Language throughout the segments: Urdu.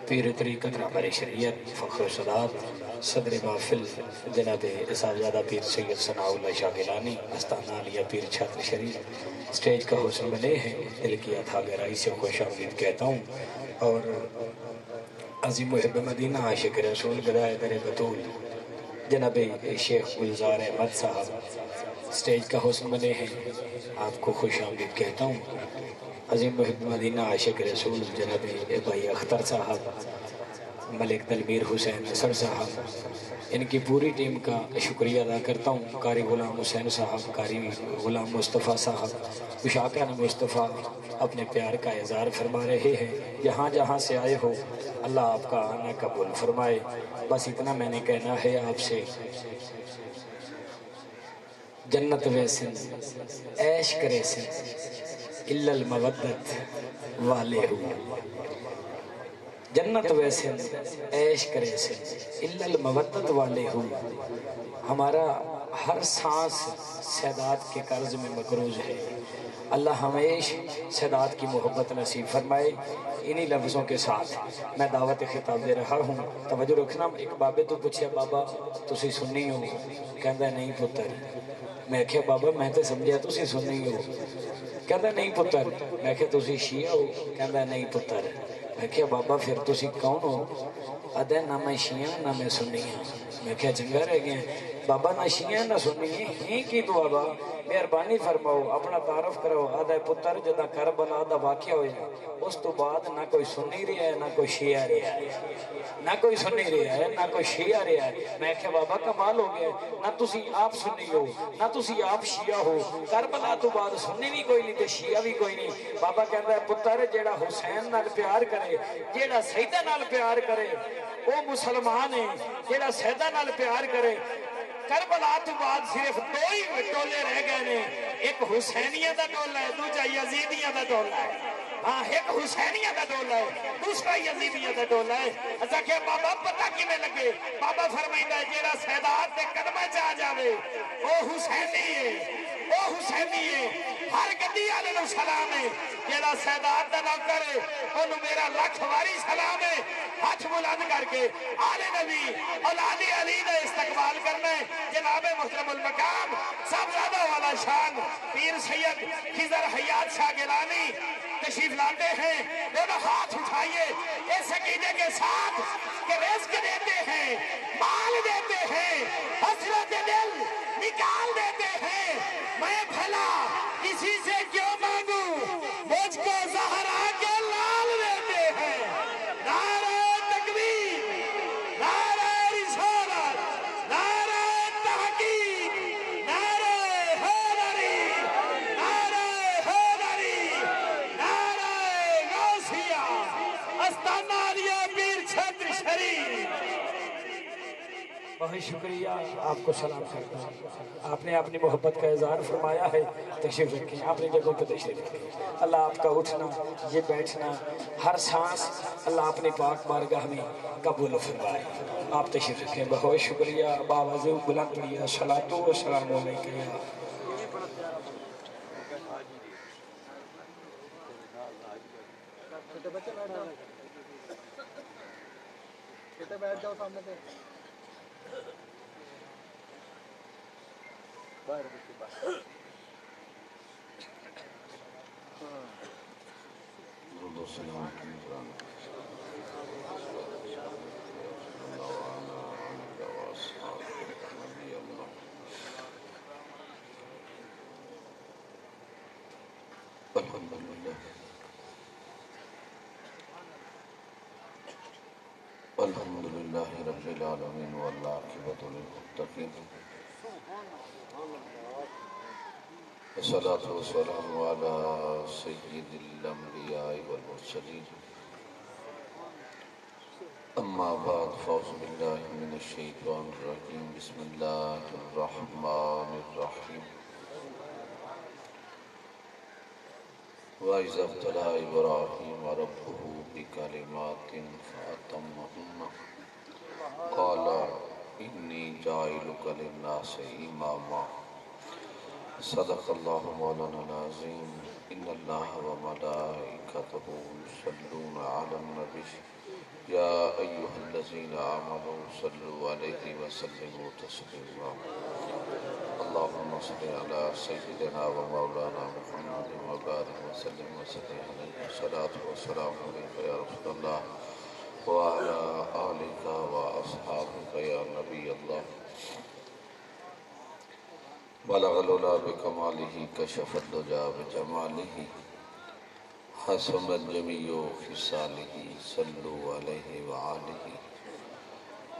پیر طریقت رہبر شریعت فخر و سادات صدر محفل جناب صاحبزادہ پیر سید ثناء اللہ شاہ گیلانی استانہ علیہ پیر چھتر شریف سٹیج کا حسن بنے ہیں، دل کی عطا گہرائی سے خوش آمدید کہتا ہوں، اور عظیم محب مدینہ عاشق رسول گدائے در بطول جناب شیخ گلزار احمد صاحب سٹیج کا حسن بنے ہیں، آپ کو خوش آمدید کہتا ہوں۔ عظیم محب مدینہ عاشق رسول جناب بھائی اختر صاحب، ملک دلبیر حسین نصر صاحب، ان کی پوری ٹیم کا شکریہ ادا کرتا ہوں۔ قاری غلام حسین صاحب، قاری غلام مصطفیٰ صاحب، مشاکان مصطفیٰ اپنے پیار کا اظہار فرما رہے ہیں۔ جہاں جہاں سے آئے ہو اللہ آپ کا آنا قبول فرمائے۔ بس اتنا میں نے کہنا ہے آپ سے، جنت ویسن عیش کرے سن الا المودت والے ہو، جنت ویسے عیش کرے سے الا المودت والے ہو۔ ہمارا ہر سانس سادات کے قرض میں مقروض ہے، اللہ ہمیشہ سادات کی محبت نصیب فرمائے۔ انہی لفظوں کے ساتھ میں دعوت خطاب دے رہا ہوں، توجہ رکھنا۔ ایک بابے تو پوچھیا بابا تسی سنی ہو؟ کہندا نہیں پتر۔ میں کہا بابا میں تے سمجھیا تسی سنی ہو۔ کہندا نہیں پتر۔ میں کہا تسی شیعہ ہو؟ کہندا نہیں پتر۔ میں کہا بابا پھر تسی کون ہو؟ آدھا نہ میں شیعہ نہ میں سنی ہوں۔ میں کہا چنگا رہ گیا بابا، نہ شیعہ نہ سنی ہیں کی تو بابا مہربانی فرماؤ اپنا تعارف کرو۔ آدھا پتر جدا کربلا دا واقعہ ہویا اس تو بعد نہ کوئی سنی رہا ہے نہ کوئی شیعہ رہا ہے، نہ کوئی سنی رہا ہے نہ کوئی شیعہ رہا ہے۔ میں کہا بابا کمال ہو گیا، نہ تسی آپ سنی ہو نہ تسی آپ شیعہ ہو، کربلا تو بعد سنی بھی کوئی نہیں تے شیعہ بھی کوئی نہیں۔ بابا کہتا ہے پتر جیڑا حسین نال پیار کرے، جیڑا سیدہ نال پیار کرے وہ مسلمان ہے، جیڑا سیدہ نال پیار کرے۔ کربلا تو بعد صرف دو ہی ٹولے رہ گئے نے، ایک حسینیہ دا ٹولہ ہے، دوسرا یزیدیہ دا ٹولہ ہے۔ ہاں ایک حسینیہ دا ٹولہ ہے، دوسرا یزیدیہ دا ٹولہ ہے۔ ایسا کہ بابا پتہ کی میں لگے، بابا فرمائندہ ہے جیڑا سیدات دے قدمہ چاہ جاوے وہ حسینی ہے، وہ حسینی ہے۔ ہر گدی علیہ السلام ہے، جیڑا سیدات دا نوکر ہے انہوں میرا لاکھ واری سلام ہے۔ ہاتھ بلند کر کے آل نبی اولاد علی دا استقبال کرنا ہے۔ جناب محترم المقام صاحبزادہ والا شان پیر سید خضر حیات شاہ گیلانی تشریف لاتے ہیں۔ دونوں ہاتھ اٹھائیے اس عقیدے کے ساتھ کہ رزق دیتے ہیں، مال دیتے ہیں، حسرت دل نکال دیتے ہیں۔ میں بھلا کسی سے کیوں مانگوں، مجھ کو زہرا کے لال دیتے ہیں۔ نعرہ تکبیر، نعرہ رسالت، نعرہ تحقیق، نعرہ حیدری، نعرہ حیدری، نعرہ غوثیہ، استانہ علیہ پیر چھتر شریف۔ بہت شکریہ، آپ کو سلام کرتا ہوں۔ آپ نے اپنی محبت کا اظہار فرمایا ہے، تشریف رکھیں اپنی جگہوں پہ تشریف رکھیں۔ اللہ آپ کا اٹھنا یہ بیٹھنا ہر سانس اللہ اپنے پاک بارگاہ میں قبول فرمائے۔ آپ تشریف رکھیں، بہت شکریہ۔ باوازِ بلند پڑھیے الصلاۃ والسلام علیکہ یا بیٹے بیٹھ جاؤ سامنے سے باہر باہر الحمدللہ رب العالمین والعاقبۃ للمتقین والصلاة والسلام علی سید الانبیاء والمرسلین اما بعد فاعوذ باللہ من الشیطان الرجیم بسم اللہ الرحمن الرحیم وَإِذَا ابْتَلَىٰ إِبْرَاهِيمَ رَبُّهُ بِكَلِمَاتٍ فَأَتَمَّهُنَّ قَالَ إِنِّي جَاعِلُكَ لِلنَّاسِ إِمَامًا صدق اللہ مولانا العظیم ان اللہ وملائکتہ یصلون علی النبی یا أيها الذين آمنوا صلوا عليه وسلموا تسليما اللهم صل على سيدنا ومولانا محمد وبارك وسلم عليه الصلاة والسلام عليك يا رسول الله وعلى آلك وأصحابك يا نبي الله بلغ العلا بكماله كشف الدجى بجماله حسن الجميع خصاله صلوا عليه وآله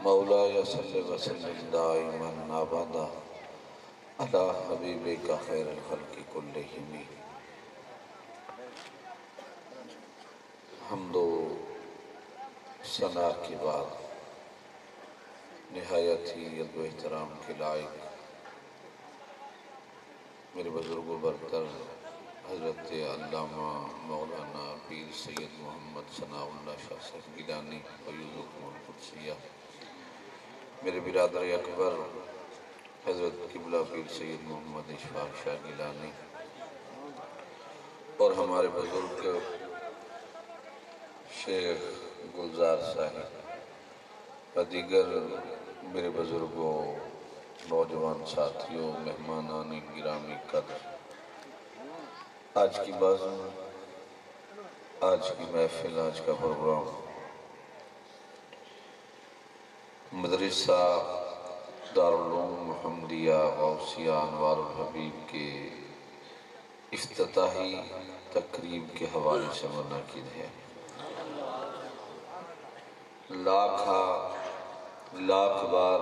مولاي صل وسلم دائما أبدا على حبيبك خير الخلق كلهم حمد و ثنا کے بعد نہایت ہی عزت و احترام کے لائق میرے بزرگوں برتر حضرت علامہ مولانا پیر سید محمد ثناء اللہ شاہ صاحب گیلانی فیوزکم القدسیہ، میرے برادر اکبر حضرت قبلہ پیر سید محمد اشفاق شاہ گیلانی، اور ہمارے بزرگ شیخ گلزار صاحب و دیگر میرے بزرگوں، نوجوان ساتھیوں، مہمانان گرامی قدر، آج کی بازم، آج کی محفل، آج کا پروگرام مدرسہ دارالعلوم محمدیہ غوثیہ انوار الحبیب کے افتتاحی تقریب کے حوالے سے منعقد ہے۔ لاکھ بار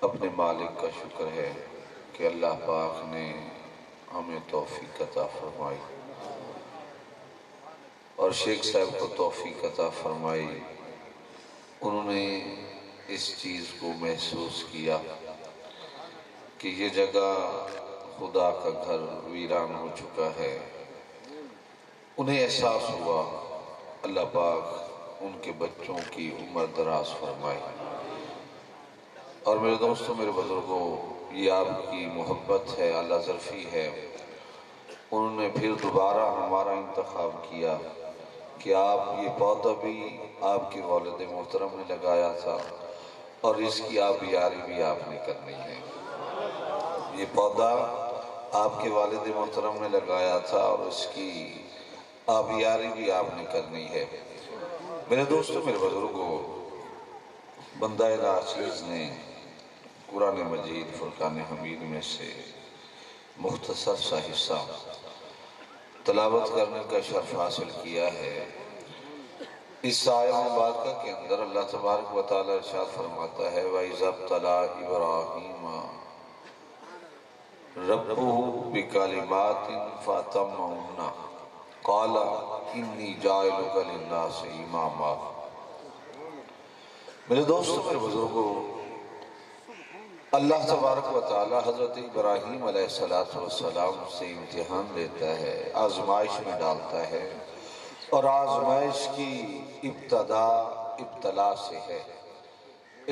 اپنے مالک کا شکر ہے کہ اللہ پاک نے ہمیں توفیق عطا فرمائی اور شیخ صاحب کو توفیق عطا فرمائی۔ انہوں نے اس چیز کو محسوس کیا کہ یہ جگہ خدا کا گھر ویران ہو چکا ہے۔ انہیں احساس ہوا اللہ پاک ان کے بچوں کی عمر دراز فرمائے۔ اور میرے دوستوں، میرے بزرگوں، یہ آپ کی محبت ہے، اللہ ظرفی ہے۔ انہوں نے پھر دوبارہ ہمارا انتخاب کیا کہ آپ یہ پودا بھی آپ کے والد محترم نے لگایا تھا اور اس کی آبیاری بھی آپ نے کرنی ہے۔ یہ پودا آپ کے والد محترم نے لگایا تھا اور اس کی آبیاری بھی آپ نے کرنی ہے۔ میرے دوستوں، میرے بزرگوں، بندہ ناچیز نے قرآن مجید فرقان حمید میں سے مختصر سا حصہ تلاوت کرنے کا شرف حاصل کیا ہے۔ اس آیت مبارکہ کے اندر اللہ تبارک و تعالی ارشاد فرماتا ہے وَإِذَا ابْتَلَىٰ إِبْرَاهِيمَ رَبُّهُ بِكَلِمَاتٍ فَأَتَمَّهُنَّ قَالَ إِنِّي جَاعِلُكَ لِلنَّاسِ إِمَامًا۔ میرے دوستوں، میرے بزرگوں، اللہ تبارک و تعالی حضرت ابراہیم علیہ السلام سے امتحان لیتا ہے، آزمائش میں ڈالتا ہے، اور آزمائش کی ابتلا سے ہے۔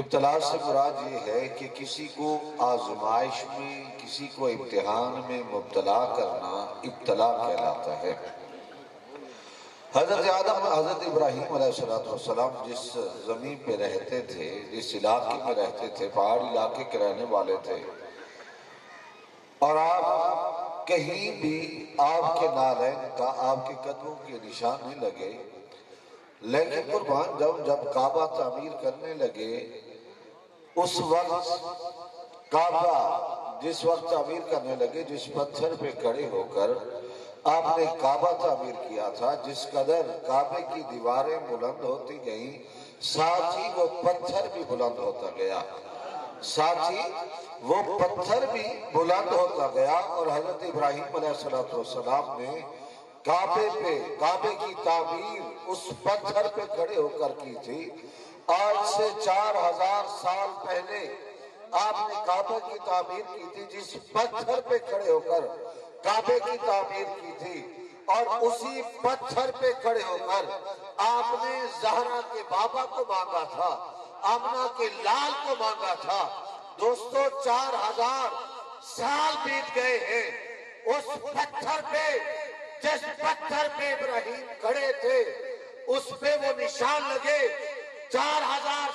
ابتلا سے مراد یہ ہے کہ کسی کو آزمائش میں، کسی کو امتحان میں مبتلا کرنا ابتلا کہلاتا ہے۔ حضرت ابراہیم علیہ السلام جس زمین پہ رہتے تھے، جس علاقے میں رہتے تھے، پہاڑی علاقے کے رہنے والے تھے، اور آپ کہیں بھی آپ کے نالین کا، آپ کے قدموں کے نشان نہیں لگے، لیکن قربان جب کعبہ تعمیر کرنے لگے، اس وقت کعبہ جس وقت تعمیر کرنے لگے، جس پتھر پہ کھڑے ہو کر آپ نے کعبہ تعمیر کیا تھا، جس قدر کعبے کی دیواریں بلند ہوتی گئیں، ساتھ ہی وہ پتھر بھی بلند ہوتا گیا، اور حضرت ابراہیم علیہ السلام نے کعبے کی تعمیر اس پتھر پہ کھڑے ہو کر کی تھی۔ آج سے 4000 سال پہلے آپ نے کعبے کی تعمیر کی تھی، جس پتھر پہ کھڑے ہو کر کعبے کی تعمیر کی تھی، اور اسی پتھر پہ کھڑے ہو کر آپ نے زہرا کے بابا کو مانگا تھا، آمنہ کے لال کو مانگا تھا۔ دوستو، 4000 سال بیت گئے ہیں، اس پتھر پہ، جس پتھر پہ ابراہیم کھڑے تھے، اس پہ وہ نشان لگے 4000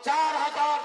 4000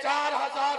4000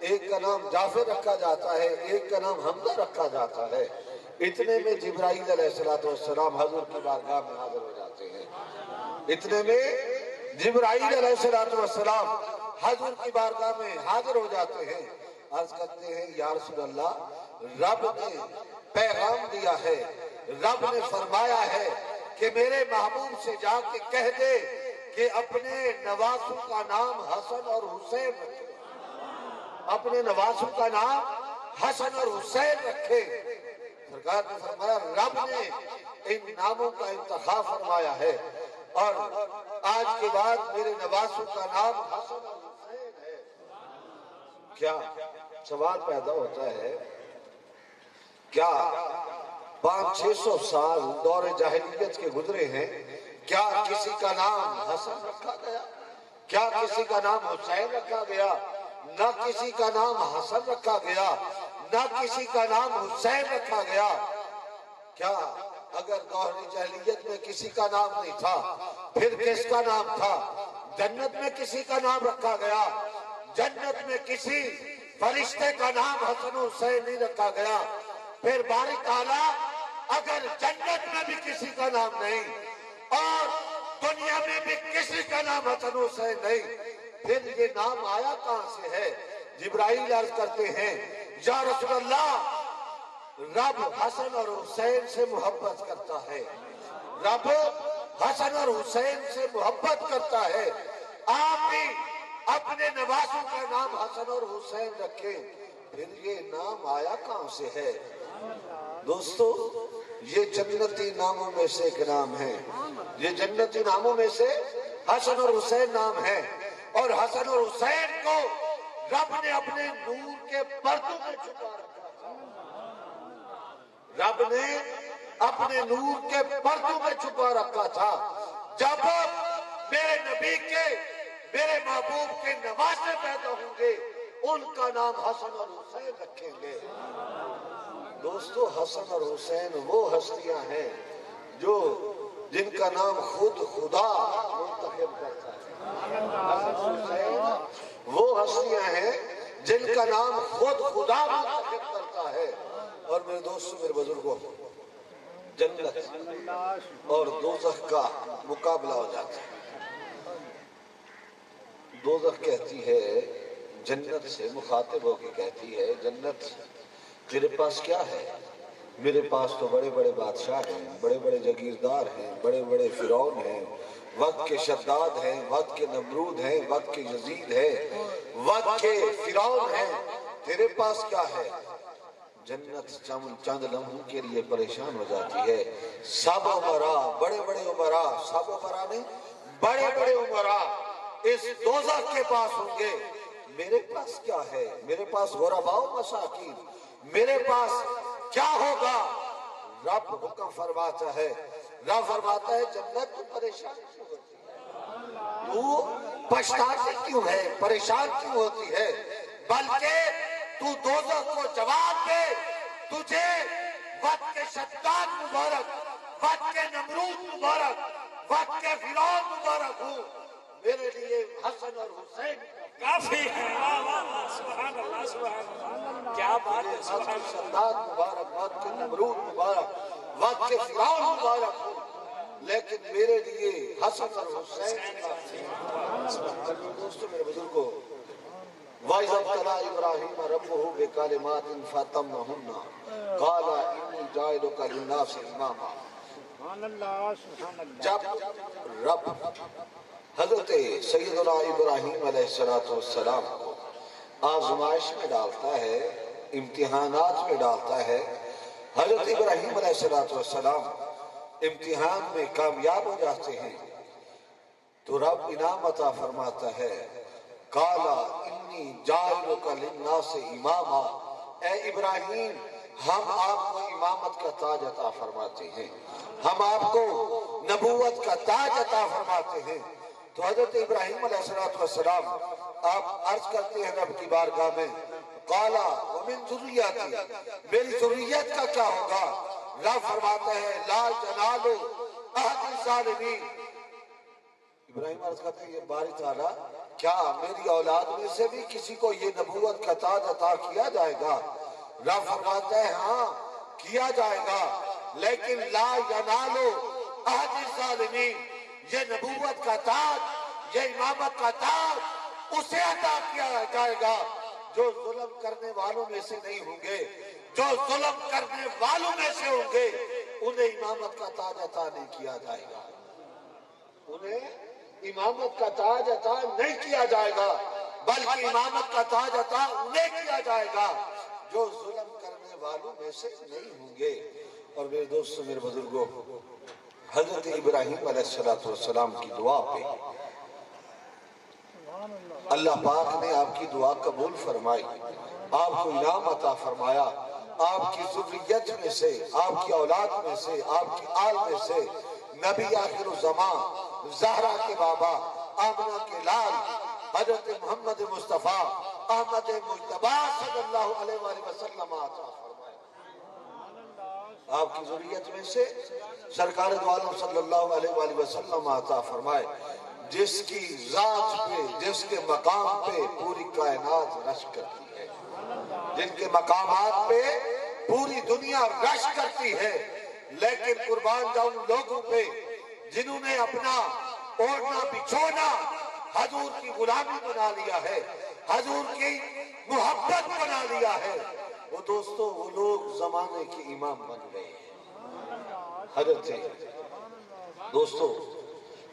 ایک کا نام جعفر رکھا جاتا ہے، ایک کا نام حمزہ رکھا جاتا ہے۔ اتنے میں جبرائیل علیہ السلام حضور کی بارگاہ میں حاضر ہو جاتے ہیں۔ اتنے میں جبرائیل علیہ السلام حضور کی بارگاہ میں حاضر ہو جاتے ہیں۔ عرض کرتے ہیں یا رسول اللہ، رب نے پیغام دیا ہے، رب نے فرمایا ہے کہ میرے محبوب سے جا کے کہہ دے کہ اپنے نواسوں کا نام حسن اور حسین رکھے، اپنے نواسوں کا نام حسن اور حسین رکھے۔ سرکار نے فرمایا رب نے ان ناموں کا انتخاب فرمایا ہے اور آج کے بعد میرے نواسوں کا نام حسن اور حسین ہے۔ کیا سوال پیدا ہوتا ہے، کیا 500-600 سال دور جاہلیت کے گزرے ہیں، کیا کسی کا نام حسن رکھا گیا؟ کیا کسی کا نام حسین رکھا گیا؟ نہ کسی کا نام حسن رکھا گیا، نہ کسی کا نام حسین رکھا گیا۔ کیا اگر دور جاہلیت میں کسی کا نام نہیں تھا پھر کس کا نام تھا؟ جنت میں کسی کا نام رکھا گیا، جنت میں کسی فرشتے کا نام حسن حسین نہیں رکھا گیا۔ پھر باری تعالیٰ اگر جنت میں بھی کسی کا نام نہیں اور دنیا میں بھی کسی کا نام حسن حسین نہیں، پھر یہ نام آیا کہاں سے ہے؟ جبرائیل عرض کرتے ہیں یا رسول اللہ، رب حسن اور حسین سے محبت کرتا ہے، رب حسن اور حسین سے محبت کرتا ہے، آپ بھی اپنے نواسوں کا نام حسن اور حسین رکھیں۔ پھر یہ نام آیا کہاں سے ہے؟ دوستو، یہ جنتی ناموں میں سے ایک نام ہے، یہ جنتی ناموں میں سے حسن اور حسین نام ہے، اور حسن اور حسین کو رب نے اپنے نور کے پردوں میں چھپا رکھا تھا، رب نے اپنے نور کے پردوں میں چھپا رکھا تھا۔ جب میرے نبی کے، میرے محبوب کے نواسے پیدا ہوں گے، ان کا نام حسن اور حسین رکھیں گے۔ دوستو، حسن اور حسین وہ ہستیاں ہیں جو جن کا نام خود خدا منتخب کرتا ہے۔ حسن اور حسین وہ ہستیاں ہیں جن کا نام خود خدا منتخب کرتا ہے۔ اور میرے دوستو، میرے بزرگوں، جنت اور دوزخ کا مقابلہ ہو جاتا ہے۔ دوزخ کہتی ہے جنت سے، مخاطب ہو کے کہتی ہے جنت تیرے پاس کیا ہے؟ میرے پاس تو بڑے بڑے بادشاہ ہیں، بڑے بڑے جاگیردار ہیں، بڑے بڑے فرعون ہیں، وقت کے شداد ہیں، وقت کے نمرود ہیں، وقت کے یزید ہیں، وقت کے فرعون ہیں، تیرے پاس کیا ہے؟ جنت چند لمحوں کے لیے پریشان ہو جاتی ہے۔ سب عمراء، بڑے بڑے عمراء، سب عمراء نہیں، بڑے بڑے عمراء اس دوزخ کے پاس ہوں گے، میرے پاس کیا ہے؟ میرے پاس غرباء و مساکین، میرے پاس کیا ہوگا؟ رب حکم فرماتا ہے، رب فرماتا ہے جنت تو پریشان کیوں ہوتی ہے؟ تو پچھتاتی کیوں ہے؟ پریشان کیوں ہوتی ہے؟ بلکہ تو دوزخ کو جواب دے، تجھے وقت کے شداد مبارک، وقت کے نمرود مبارک، وقت کے فرعون مبارک ہوں، میرے لیے حسن اور حسین کافی ہے۔ سبحان اللہ، سبحان اللہ، کیا بات ہے، وقت کے شداد مبارک، وقت کے نمرود مبارک، وقت کے فرعون مبارک ہوں، لیکن میرے لیے حسن اور حسین کافی ہے۔ دوستو، میرے بزرگوں، وَإِذَا ابْتَلَىٰ إِبْرَاهِيمَ رَبُّهُ بِكَلِمَاتٍ فَأَتَمَّهُنَّ قَالَ إِنِّي جَاعِلُكَ لِلنَّاسِ إِمَامًا۔ جب رب حضرت سیدنا ابراہیم علیہ السلام کو آزمائش میں ڈالتا ہے، امتحانات میں ڈالتا ہے، حضرت ابراہیم علیہ السلام امتحان میں کامیاب ہو جاتے ہیں تو رب انعام عطا فرماتا ہے، قَالَ إِنِّي جَاعِلُكَ لِلنَّاسِ إِمَامًا، اے ابراہیم، ہم آپ کو امامت کا تاج عطا فرماتے ہیں، ہم آپ کو نبوت کا تاج عطا فرماتے ہیں۔ تو حضرت ابراہیم علیہ السلام آپ عرض کرتے ہیں رب کی بارگاہ میں، قَالَ وَمِن ذُرِّيَّتِي، میری ذریت کا کیا ہوگا؟ رب فرماتا ہے لَا يَنَالُ أَحَدِ الظَّالِمِينَ۔ ابراہیم عرض کرتے ہیں یہ باری تعالیٰ کیا میری اولاد میں سے بھی کسی کو یہ نبوت کا تاج عطا کیا جائے گا؟ رب فرماتا ہے ہاں کیا جائے گا، لیکن لا ینالو احد الظالمین، یہ نبوت کا تاج، یہ امامت کا تاج اسے عطا کیا جائے گا جو ظلم کرنے والوں میں سے نہیں ہوں گے۔ جو ظلم کرنے والوں میں سے ہوں گے انہیں امامت کا تاج عطا نہیں کیا جائے گا، انہیں امامت کا تاج عطا نہیں کیا جائے گا، بلکہ امامت کا تاج عطا انہیں کیا جائے گا جو ظلم کرنے والوں میں سے نہیں ہوں گے۔ اور میرے دوستوں، میرے بزرگوں، حضرت ابراہیم علیہ السلام کی دعا پہ اللہ پاک نے آپ کی دعا قبول فرمائی، آپ کو انعام عطا فرمایا، آپ کی ذریت میں سے، آپ کی اولاد میں سے، آپ کی آل میں سے نبی آخر الزمان زہرا کے بابا، آمنہ کے لال، حضرت محمد مصطفیٰ احمد مجتبی صلی اللہ علیہ وآلہ وسلم عطا فرمایا۔ آپ کی ذریت میں سے سرکار دو عالم صلی اللہ علیہ وآلہ وسلم عطا فرمائے، جس کی ذات پہ، جس کے مقام پہ پوری کائنات رشک کرتی ہے، جن کے مقامات پہ پوری دنیا رشک کرتی ہے، لیکن قربان جاؤں لوگوں پہ جنہوں نے اپنا اوڑھنا بچھونا حضور کی غلامی بنا لیا ہے، حضور کی محبت بنا لیا ہے، وہ دوستو وہ لوگ زمانے کے امام بن گئے ہیں۔ حضرت دوستو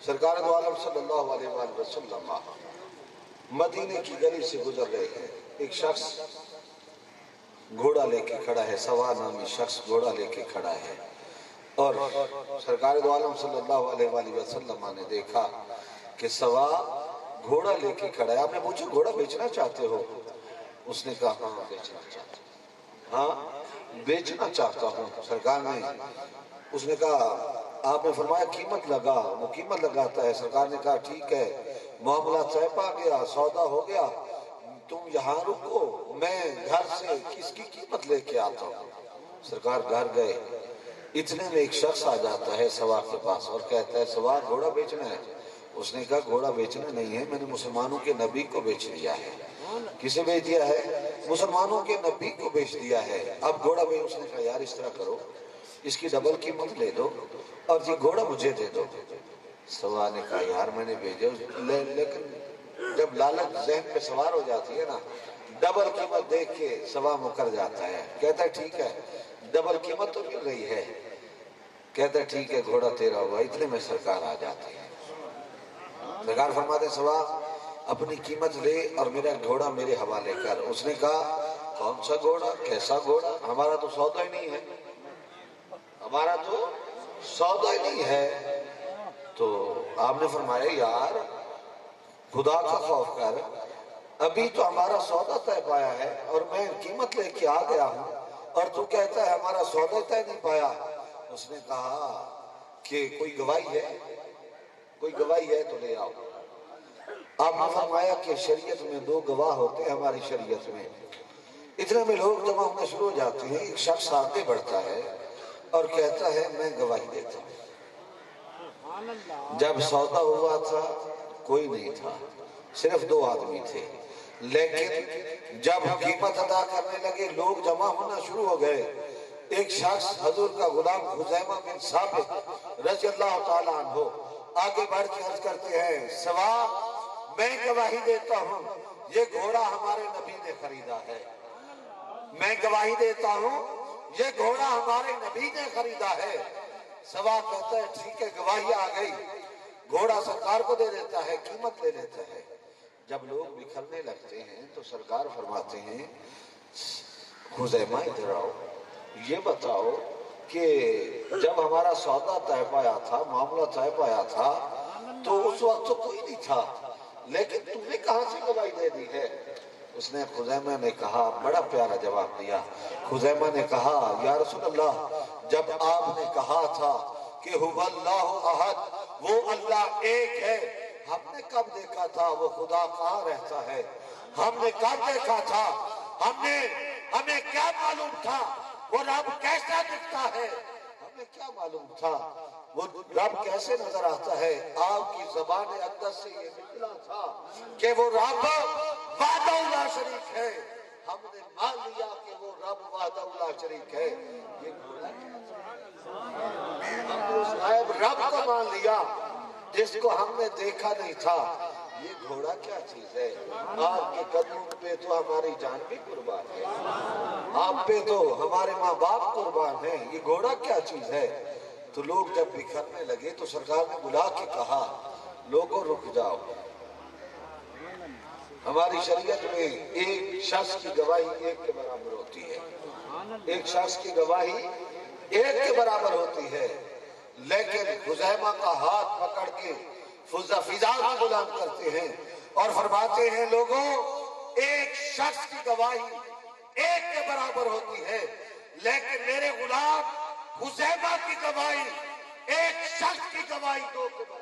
سرکار دو عالم صلی اللہ علیہ وآلہ وسلم مدینے کی گلی سے گزر رہے ہیں، ایک شخص گھوڑا لے کے کھڑا ہے، سوا نامی شخص گھوڑا لے کے کھڑا ہے، اور سرکار دو عالم صلی اللہ علیہ وآلہ وسلم نے دیکھا کہ سوا گھوڑا لے کے کھڑا ہے۔ آپ نے پوچھا گھوڑا بیچنا چاہتے ہو؟ اس نے کہا ہاں بیچنا چاہتا ہوں، ہاں بیچنا چاہتا ہوں۔ سرکار نے اس نے کہا، آپ نے فرمایا قیمت لگا، وہ قیمت لگاتا ہے۔ سرکار نے کہا ٹھیک ہے، معاملہ طے پا گیا، سودا ہو گیا، تم یہاں رکو، میں گھر سے کس کی قیمت لے کے آتا ہوں۔ سرکار گھر گئے، اتنے میں ایک شخص آ جاتا ہے سوا کے پاس اور کہتا ہے سوا گھوڑا بیچنا ہے؟ اس نے کہا گھوڑا بیچنا نہیں ہے، میں نے مسلمانوں کے نبی کو بیچ دیا ہے۔ کسے بیچ دیا ہے؟ مسلمانوں کے نبی کو بیچ دیا ہے، اب گھوڑا بیچ۔ اس نے کہا یار اس طرح کرو، اس کی ڈبل قیمت لے دو اور یہ گھوڑا مجھے دے دو۔ سوا نے کہا یار میں نے بھیجا، لیکن جب لالچ ذہن پہ سوار ہو جاتی ہے نا، ڈبل قیمت دیکھ کے سوا مکر جاتا ہے، کہتا ہے ٹھیک ہے ڈبل قیمت تو مل رہی ہے، کہتا ہے ٹھیک ہے گھوڑا تیرا ہوا۔ اتنے میں سرکار آ جاتی ہے، سرکار فرماتے سوا اپنی قیمت لے اور میرا گھوڑا میرے حوالے کر۔ اس نے کہا کون سا گھوڑا، کیسا گھوڑا، ہمارا تو سودا ہی نہیں ہے، ہمارا تو سودا ہی نہیں ہے۔ تو آپ نے فرمایا یار خدا کا خوف کر، ابھی تو ہمارا سودا طے پایا ہے اور میں قیمت لے کے آ گیا ہوں اور تو کہتا ہے ہمارا سودا طے نہیں پایا۔ اس نے کہا کہ کوئی گواہی ہے، کوئی گواہی ہے تو لے آؤ۔ آپ نے فرمایا کہ شریعت میں دو گواہ ہوتے ہیں، ہماری شریعت میں۔ اتنے میں لوگ جمع ہونا شروع ہو جاتے ہیں، ایک شخص آگے بڑھتا ہے اور کہتا ہے میں گواہی دیتا ہوں، جب سودا ہوا تھا کوئی نہیں تھا، صرف دو آدمی تھے، لیکن جب قیمت ادا کرنے لگے لوگ جمع ہونا شروع ہو گئے۔ ایک شخص حضور کا غلام خزیمہ بن ثابت رضی اللہ تعالیٰ عنہ آگے بڑھ کے عرض کرتے ہیں سوا میں گواہی دیتا ہوں یہ گھوڑا ہمارے نبی نے خریدا ہے، میں گواہی دیتا ہوں یہ گھوڑا ہمارے نبی نے خریدا ہے۔ سوا کہتا ہے ٹھیک ہے گواہی آ گئی، گھوڑا سرکار کو دے دیتا ہے، قیمت لے لیتا ہے۔ جب لوگ بکھرنے لگتے ہیں تو سرکار فرماتے ہیں خزیمہ ادھر آؤ، یہ بتاؤ کہ جب ہمارا سودا طے پایا تھا، معاملہ طے پایا تھا تو اس وقت تو کوئی نہیں تھا، لیکن تم نے کہاں سے گواہی دے دی ہے؟ اس نے خزیمہ نے کہا، بڑا پیارا جواب دیا، خزیمہ نے کہا یا رسول اللہ جب آپ نے کہا تھا کہ هو اللہ احد، وہ اللہ ایک ہے، ہم نے کب دیکھا تھا وہ خدا کہاں رہتا ہے؟ ہم نے کب دیکھا تھا؟ ہمیں کیا معلوم تھا وہ رب کیسا دکھتا ہے؟ ہمیں کیا معلوم تھا؟ وہ رب کیسے نظر آتا ہے؟ آپ کی زبان اقدس سے یہ نکلا تھا کہ وہ رب وحدہ لا شریک ہے. ہم نے مان لیا کہ وہ رب وحدہ لا شریک ہے. یہ ہم نے اس غائب رب کو مان لیا جس کو ہم نے دیکھا نہیں تھا. یہ گھوڑا کیا چیز ہے؟ آپ کے قدموں پہ تو ہماری جان بھی قربان ہے، آپ پہ تو ہمارے ماں باپ قربان ہیں. یہ گھوڑا کیا چیز ہے؟ تو لوگ جب بکھرنے لگے تو سرکار نے بلا کے کہا لوگوں رک جاؤ. ہماری شریعت میں ایک شخص کی گواہی ایک کے برابر ہوتی ہے، ایک شخص کی گواہی ایک کے برابر ہوتی ہے. لیکن خزیمہ کا ہاتھ پکڑ کے فضا میں بلند کرتے ہیں اور فرماتے ہیں لوگوں ایک شخص کی گواہی ایک کے برابر ہوتی ہے، لیکن میرے غلام خزیمہ کی گواہی ایک شخص کی گواہی دو کے برابر ہے.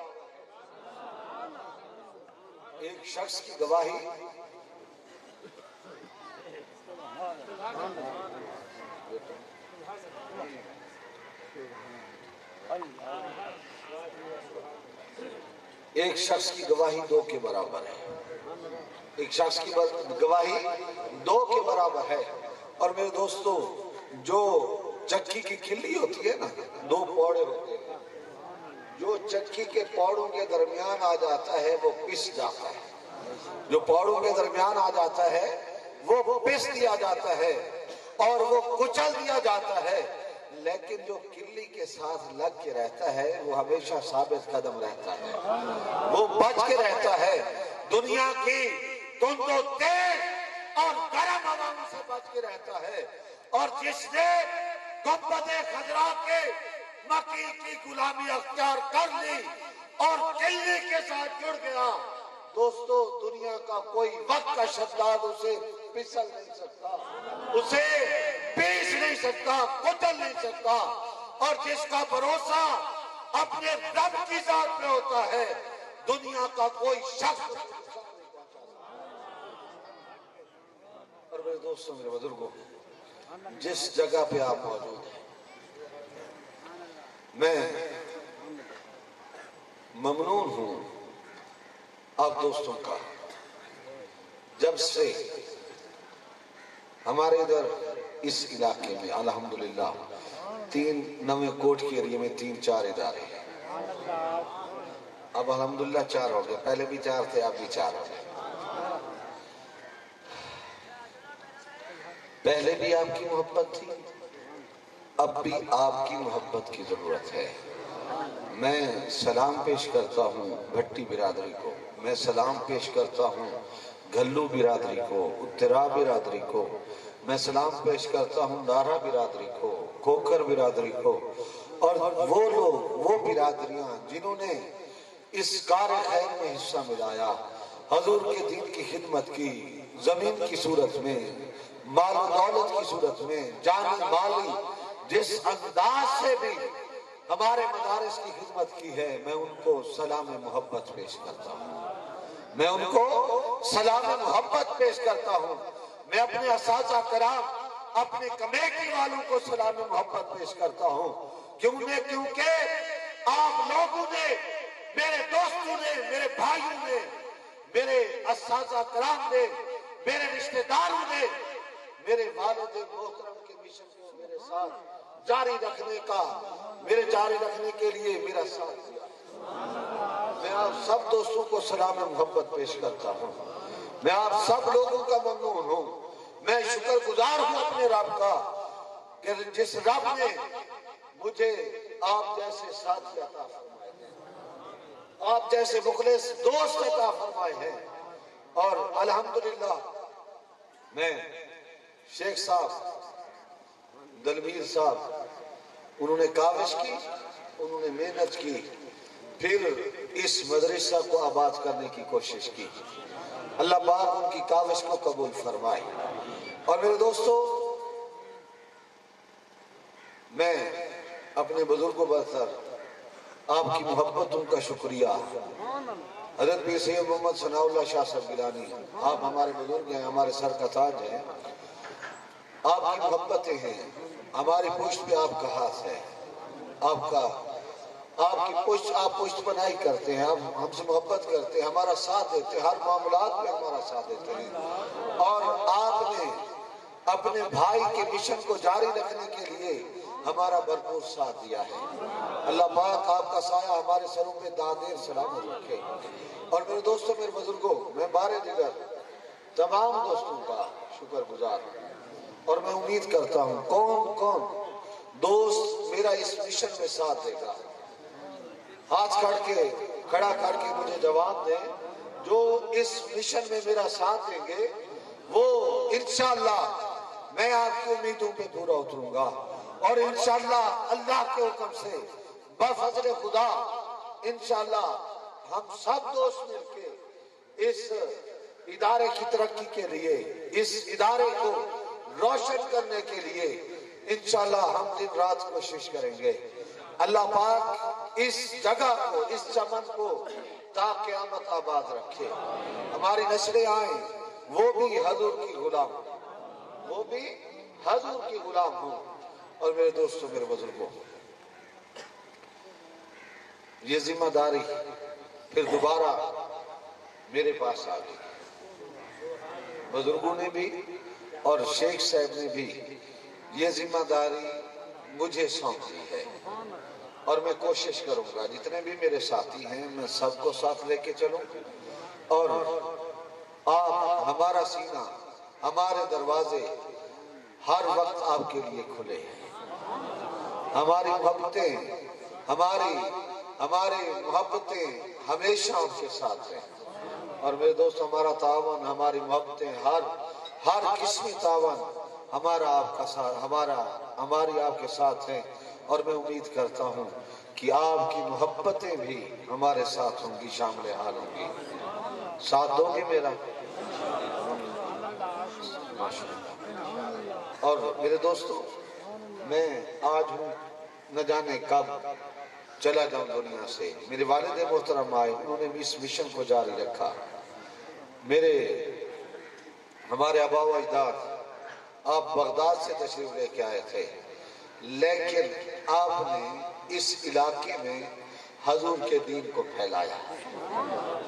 ایک شخص کی گواہی ایک شخص کی گواہی دو کے برابر ہے. ایک شخص کی گواہی دو کے برابر ہے. اور میرے دوستو جو چکی کی کھلی ہوتی ہے نا، دو پوڑے ہوتے ہیں، جو چکی کے پوڑوں کے درمیان آ جاتا ہے وہ پس جاتا ہے. جو پوڑوں کے درمیان آ جاتا ہے وہ پس دیا جاتا ہے اور وہ کچل دیا جاتا ہے. لیکن جو کلی کے ساتھ لگ کے رہتا ہے وہ ہمیشہ ثابت قدم رہتا ہے، وہ بچ کے رہتا ہے. دنیا کی تند و تیز اور گرم عوام سے بچ کے رہتا ہے. اور جس نے گنبد خضرا کے مکی کی غلامی اختیار کر لی اور کلی کے ساتھ جڑ گیا، دوستو دنیا کا کوئی وقت کا شداد اسے پسل نہیں سکتا، اسے پیس نہیں سکتا، کچل نہیں سکتا. اور جس کا بھروسہ اپنے رب کی ذات پہ ہوتا ہے دنیا کا کوئی شخص. اور میرے دوستوں میرے بزرگوں، جس جگہ پہ آپ موجود ہیں میں ممنون ہوں آپ دوستوں کا. جب سے ہمارے ادھر اس علاقے میں الحمدللہ 3 نویں کوٹ کے ایریے میں 3-4 ادارے ہیں. اب الحمدللہ 4 ہو گئے، پہلے بھی 4 تھے اب بھی 4 ہو گئے. پہلے بھی آپ کی محبت تھی، اب بھی آپ کی محبت کی ضرورت ہے. میں سلام پیش کرتا ہوں بھٹی برادری کو، میں سلام پیش کرتا ہوں گھلو برادری کو، اترا برادری کو، میں سلام پیش کرتا ہوں نارا برادری کو، کوکر برادری کو، اور وہ لوگ وہ برادریاں جنہوں نے اس کار خیر میں حصہ ملایا، حضور کے دین کی خدمت کی، زمین کی صورت میں، مال و دولت کی صورت میں، جانی مالی جس انداز سے بھی ہمارے مدارس کی خدمت کی ہے، میں ان کو سلام محبت پیش کرتا ہوں. میں ان کو سلام محبت پیش کرتا ہوں. میں اپنے اساتذہ کرام، اپنے کمیٹی والوں کو سلام محبت پیش کرتا ہوں. کیونکہ آپ لوگوں نے، میرے دوستوں نے، میرے بھائیوں نے، میرے اساتذہ کرام نے، میرے رشتہ داروں نے میرے والد محترم کے مشن کو میرے ساتھ جاری رکھنے کے لیے میرا ساتھ دیا. میں آپ سب دوستوں کو سلام محبت پیش کرتا ہوں. میں آپ سب لوگوں کا ممنون ہوں. میں شکر گزار ہوں اپنے رب کا کہ جس رب نے مجھے آپ جیسے ساتھی عطا فرمائے ہیں، آپ جیسے مخلص دوست عطا فرمائے ہیں. اور الحمدللہ میں شیخ صاحب دلبیر صاحب انہوں نے کاوش کی، انہوں نے محنت کی، پھر اس مدرسہ کو آباد کرنے کی کوشش کی. اللہ پاک ان کی کاوش کو قبول فرمائے. اور میرے دوستو میں اپنے بزرگوں برسر آپ کی محبتوں کا شکریہ. حضرت پیر سید محمد ثناء اللہ شاہ صاحب گیلانی، آپ ہمارے بزرگ ہیں، ہمارے سر کا تاج ہیں. آپ کی محبتیں ہیں، ہماری پشت پہ آپ کا ہاتھ ہے، آپ کا آپ پشت پناہی کرتے ہیں، ہم سے محبت کرتے ہیں، ہمارا ساتھ دیتے ہیں، ہر معاملات میں ہمارا ساتھ دیتے ہیں، اور آپ نے اپنے بھائی کے مشن کو جاری رکھنے کے لیے ہمارا بھرپور ساتھ دیا ہے۔ اللہ پاک آپ کا سایہ ہمارے سروں پہ دائر سلامت رکھے۔ اور میرے دوستوں، میرے بزرگوں، میں بارے دیگر تمام دوستوں کا شکر گزار ہوں، اور میں امید کرتا ہوں کون دوست میرا اس مشن میں ساتھ دے گا، ہاتھ کھڑا کر کے مجھے جواب دیں۔ جو اس مشن میں میرا ساتھ دیں گے وہ انشاءاللہ میں آپ کی امیدوں پہ پورا اتروں گا، اور انشاءاللہ اللہ کے حکم سے بفضل خدا انشاءاللہ ہم سب دوست مل کے اس ادارے کی ترقی کے لیے، اس ادارے کو روشن کرنے کے لیے انشاءاللہ ہم دن رات کوشش کریں گے۔ اللہ پاک اس جگہ کو، اس چمن کو تا قیامت آباد رکھے، ہماری نسلیں آئیں وہ بھی حضور کی غلام ہوں۔ اور میرے دوستوں، میرے بزرگوں، یہ ذمہ داری پھر دوبارہ میرے پاس آ گئی۔ بزرگوں نے بھی اور شیخ صاحب نے بھی یہ ذمہ داری مجھے سونپ دی ہے، اور میں کوشش کروں گا جتنے بھی میرے ساتھی ہیں میں سب کو ساتھ لے کے چلوں، اور آپ ہمارا سینہ، ہمارے دروازے ہر وقت آپ کے لیے کھلے ہیں۔ ہماری محبتیں ہمیشہ آپ کے ساتھ ہیں، اور میرے دوست ہمارا تعاون، ہماری محبتیں، ہر قسمی تعاون ہماری آپ کے ساتھ ہیں، اور میں امید کرتا ہوں کہ آپ کی محبتیں بھی ہمارے ساتھ ہوں گی، شامل حال ہوں گی۔ ساتھ دو گے میرا؟ اور میرے دوستو، میں آج ہوں نہ جانے کب چلا جاؤں دنیا سے۔ میرے والد محترم آئے، انہوں نے بھی اس مشن کو جاری رکھا۔ ہمارے آبا و اجداد آپ بغداد سے تشریف لے کے آئے تھے، لیکن آپ نے اس علاقے میں حضور کے دین کو پھیلایا۔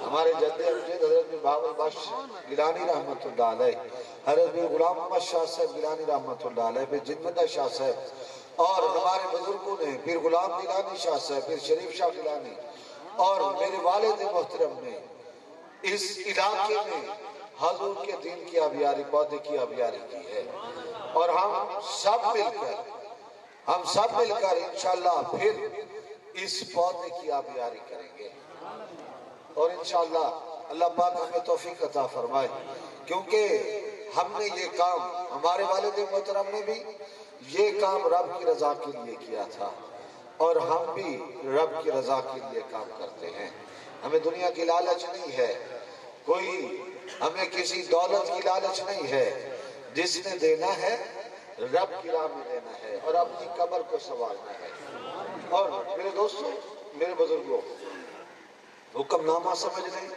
ہمارے جد امجد حضرت بن بہاول بخش گیلانی رحمت اللہ علیہ، حضرت بن غلام محمد شاہ صاحب گیلانی رحمت اللہ علیہ، پھر جنمدہ شاہ صاحب، اور ہمارے بزرگوں نے پھر غلام گیلانی شاہ صاحب، پھر شریف شاہ گیلانی، اور میرے والد محترم نے اس علاقے میں حضور کے دین کی آبیاری، پودے کی آبیاری کی ہے، اور ہم سب مل کر انشاءاللہ پھر اس پودے کی آبیاری کریں گے، اور انشاءاللہ اللہ پاک ہمیں توفیق عطا فرمائے، کیونکہ ہم نے یہ کام، ہمارے والد محترم نے بھی یہ کام رب کی رضا کے لیے کیا تھا، اور ہم بھی رب کی رضا کے لیے کام کرتے ہیں۔ ہمیں دنیا کی لالچ نہیں ہے، ہمیں کسی دولت کی لالچ نہیں ہے، جس نے دینا ہے رب کی راہ میں دینا ہے، اور اپنی قبر کو سنوارنا ہے۔ اور میرے دوستوں، میرے بزرگوں، حکم نامہ سمجھ لیں،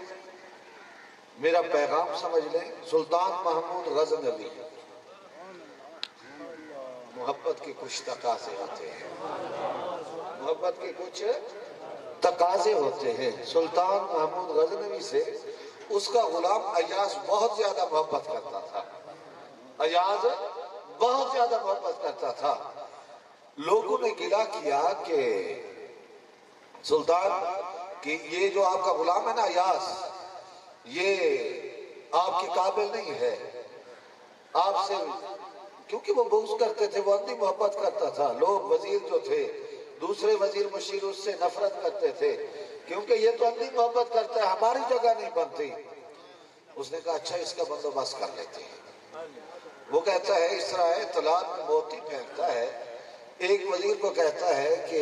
میرا پیغام سمجھ لیں۔ سلطان محمود غزنوی، محبت کے کچھ تقاضے آتے ہیں، محبت کے کچھ تقاضے ہوتے ہیں۔ سلطان محمود غزنوی سے اس کا غلام ایاز بہت زیادہ محبت کرتا تھا، ایاز بہت زیادہ محبت کرتا تھا۔ لوگوں نے گلہ کیا کہ سلطان کہ یہ جو آپ کا غلام ہے نا ایاز، یہ آپ کے قابل نہیں ہے، آپ سے، کیونکہ وہ بغض کرتے تھے، وہ اندھی محبت کرتا تھا۔ لوگ وزیر جو تھے، دوسرے وزیر مشیر اس سے نفرت کرتے تھے، کیونکہ یہ تو اندھی محبت کرتا ہے، ہماری جگہ نہیں بنتی۔ اس نے کہا اچھا اس کا بندوبست کر لیتے ہیں۔ وہ کہتا ہے اس طرح ہے، تالاب میں موتی پھینکتا ہے، ایک وزیر کو کہتا ہے کہ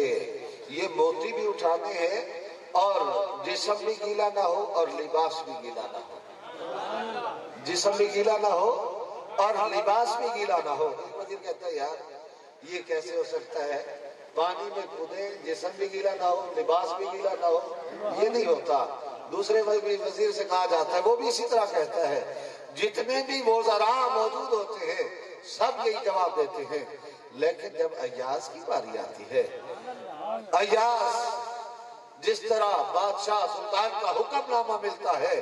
یہ موتی بھی اٹھانے ہیں اور جسم بھی گیلا نہ ہو اور لباس بھی گیلا نہ ہو، جسم بھی گیلا نہ ہو اور لباس بھی گیلا نہ ہو۔ ایک وزیر کہتا ہے یار یہ کیسے ہو سکتا ہے، پانی میں کودیں، جسم بھی گیلا نہ ہو، لباس بھی گیلا نہ ہو، یہ نہیں ہوتا۔ دوسرے وزیر سے کہا جاتا ہے، وہ بھی اسی طرح کہتا ہے۔ جتنے بھی وزراء موجود ہوتے ہیں سب یہی جواب دیتے ہیں، لیکن جب ایاز کی باری آتی ہے، ایاز جس طرح بادشاہ سلطان کا حکم نامہ ملتا ہے،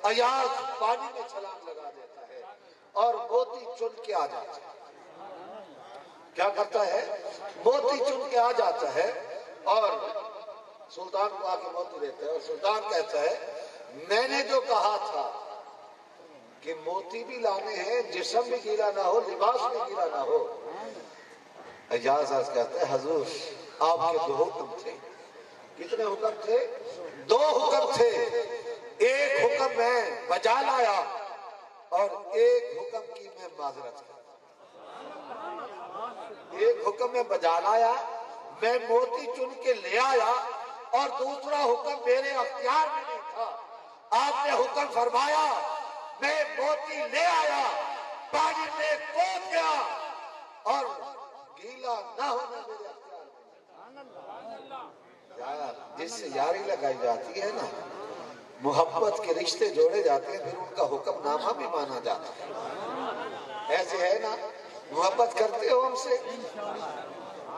ایاز پانی میں چھلانگ لگا دیتا ہے اور موتی چن کے آ جاتا ہے۔ کیا کرتا ہے؟ موتی چن کے آ جاتا ہے اور سلطان کو آ کے موتی دیتا ہے، اور سلطان کہتا ہے میں نے جو کہا تھا کہ موتی بھی لانے ہیں، جسم بھی گیلا نہ ہو، لباس بھی گیلا نہ ہو۔ ایاز کہتا ہے حضور آپ کے 2 حکم تھے۔ کتنے حکم تھے؟ 2 حکم تھے۔ ایک حکم میں بجا لایا اور ایک حکم کی میں معذرت کرتا۔ ایک حکم میں بجا لایا، میں موتی چن کے لے آیا، اور دوسرا حکم میرے اختیار میں نہیں تھا۔ آپ نے حکم فرمایا، میں موتی لے آیا، پانی میں کود گیا، اور گیلا نہ ہونا میرے اختیار میں۔ یار جس سے یاری لگائی جاتی ہے نا، محبت کے رشتے جوڑے جاتے ہیں، پھر ان کا حکم نامہ بھی مانا جاتا ہے۔ ایسے ہے نا؟ محبت کرتے ہو ہم سے؟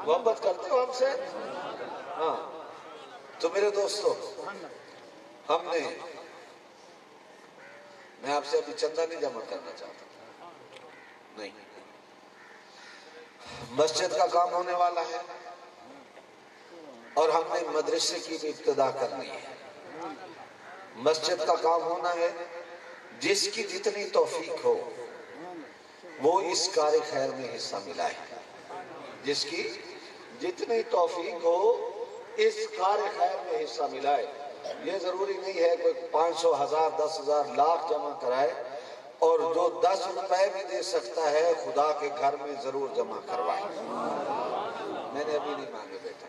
محبت کرتے ہو ہم سے؟ ہاں تو میرے دوستو، ہم نے، میں آپ سے ابھی چندہ نہیں جمع کرنا چاہتا، نہیں، مسجد کا کام ہونے والا ہے اور ہم نے مدرسے کی بھی ابتدا کرنی ہے۔ مسجد کا کام ہونا ہے، جس کی جتنی توفیق ہو وہ اس کار خیر میں حصہ ملائے، جس کی جتنی توفیق ہو اس کار خیر میں حصہ ملائے۔ یہ ضروری نہیں ہے کوئی 500، 1000، 10,000، لاکھ جمع کرائے، اور جو 10 روپے بھی دے سکتا ہے خدا کے گھر میں ضرور جمع کروائے۔ میں نے ابھی نہیں مانگے بیٹا،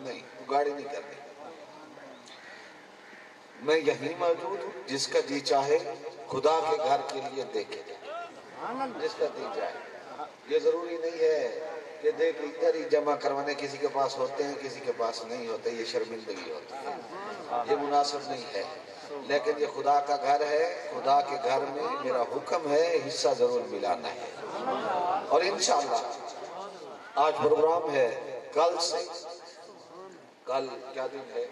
نہیں، گاڑی نہیں کرنی، میں یہیں موجود ہوں، جس کا جی چاہے خدا کے گھر کے لیے دیکھے، جس کا جی چاہے۔ یہ ضروری نہیں ہے کہ دیکھ ادھر ہی جمع کروانے، کسی کے پاس ہوتے ہیں کسی کے پاس نہیں ہوتے، یہ شرمندگی ہوتی ہے، یہ مناسب نہیں ہے۔ لیکن یہ خدا کا گھر ہے، خدا کے گھر میں میرا حکم ہے حصہ ضرور ملانا ہے۔ اور انشاءاللہ آج پروگرام ہے، کل سے، کل کیا دن ہے؟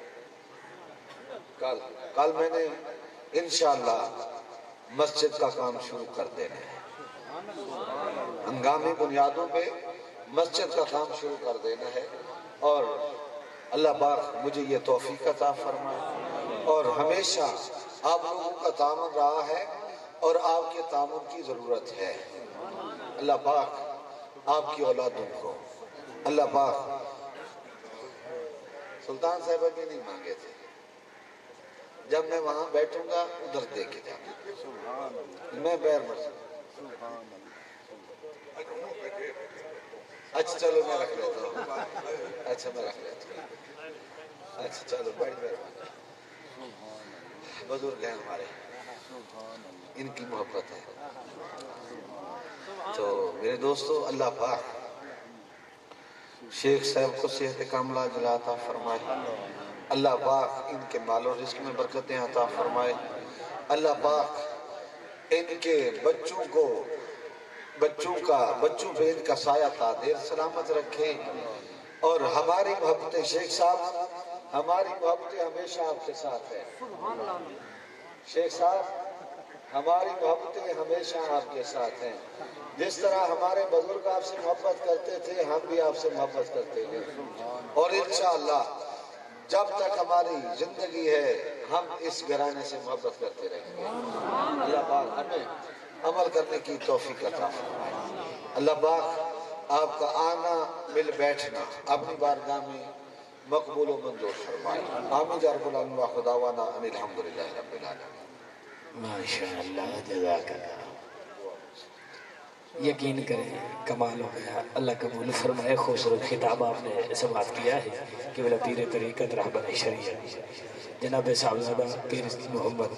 کل میں نے انشاءاللہ مسجد کا کام شروع کر دینا ہے، ہنگامی بنیادوں پہ مسجد کا کام شروع کر دینا ہے، اور اللہ پاک مجھے یہ توفیق عطا فرمائے۔ اور ہمیشہ آپ لوگوں کا تعاون رہا ہے اور آپ کے تعاون کی ضرورت ہے۔ اللہ پاک آپ کی اولادوں کو، اللہ پاک، سلطان صاحب ابھی نہیں مانگے تھے، جب میں وہاں بیٹھوں گا ادھر دیکھے جانا، میں بیر مسجد، اچھا چلو میں رکھ لیتا ہوں، اچھا میں رکھ لیتا ہوں، اچھا چلو بیٹھ بیٹھ، بزرگ ہیں ہمارے، ان کی محبت ہے۔ تو میرے دوستو، اللہ پاک شیخ صاحب کو صحت کاملہ عاجلہ عطا فرمائے، اللہ پاک ان کے مال و رزق میں برکتیں عطا فرمائے، اللہ پاک ان کے بچوں کو، بچوں پہ ان کا سایہ تا دیر سلامت رکھے، اور ہماری محبتیں، شیخ صاحب ہماری محبتیں ہمیشہ آپ کے ساتھ ہیں، شیخ صاحب ہماری محبتیں ہمیشہ آپ کے ساتھ ہیں، جس طرح ہمارے بزرگ آپ سے محبت کرتے تھے ہم بھی آپ سے محبت کرتے ہیں، اور انشاءاللہ جب تک ہماری زندگی ہے ہم اس گھرانے سے محبت کرتے رہیں گے۔ اللہ پاک ہمیں عمل کرنے کی توفیق عطا فرمائے، اللہ پاک آپ کا آنا مل بیٹھنا اپنی بارگاہ میں مقبول و منظور فرمائے، آمین یا رب العالمین، وآخر دعوانا ان الحمدللہ رب العالمین۔ ماشاءاللہ، جزاک اللہ۔ یقین کریں کمال ہو گیا، اللہ قبول فرمائے۔ خوبصورت خطاب آپ نے سماعت کیا ہے کہ بلا پیر طریقت رہبر شریعت جناب صاحبزادہ پیر محمد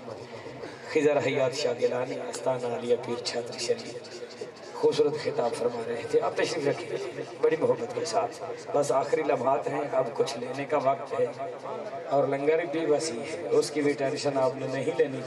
خضر حیات شاہ گیلانی آستانہ علیہ پیر چھاتر شریعت خوبصورت خطاب فرما رہے تھے۔ آپ تشریف رکھیں بڑی محبت کے ساتھ، بس آخری لمحات ہیں، اب کچھ لینے کا وقت ہے، اور لنگر بھی وسیع ہے، اس کی بھی ٹینشن آپ نے نہیں لینی۔